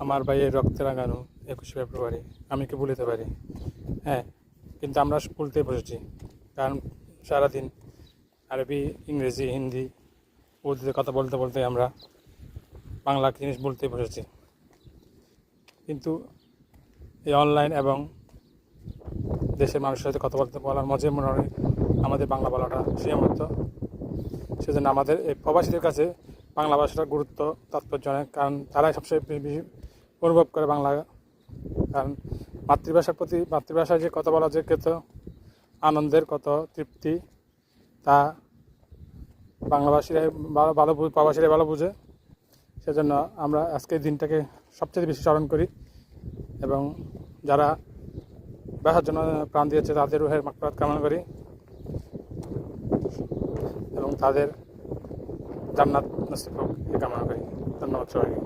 আমার ভাইয়ের রক্তে রাঙানো 21শে ফেব্রুয়ারি আমি কি ভুলিতে পারি? হ্যাঁ, কিন্তু আমরা ভুলতে বসেছি। কারণ সারাদিন আরবি, ইংরেজি, হিন্দি, উর্দুতে কথা বলতে বলতে আমরা বাংলা জিনিস বলতে বসেছি। কিন্তু এই অনলাইন এবং দেশের মানুষের সাথে কথা বলতে বলার মজা মনে হয় আমাদের বাংলা বলাটা সীমাবদ্ধ। সেজন্য আমাদের এই প্রবাসীদের কাছে বাংলা ভাষাটার গুরুত্ব তাৎপর্য অনেক, কারণ তারাই সবচেয়ে বেশি অনুভব করে বাংলা। কারণ মাতৃভাষার প্রতি, মাতৃভাষায় যে কথা বলা যে কত আনন্দের, কত তৃপ্তি, তা বাংলাভাষীরাই ভালো প্রবাসীরাই ভালো বুঝে। সেজন্য আমরা আজকের দিনটাকে সবচেয়ে বেশি স্মরণ করি এবং যারা ভাষার জন্য প্রাণ দিয়েছে তাদের রুহের মাগফিরাত কামনা করি এবং তাদের জান্নাত নসিব হোক এই কামনা করি। ধন্যবাদ সবাইকে।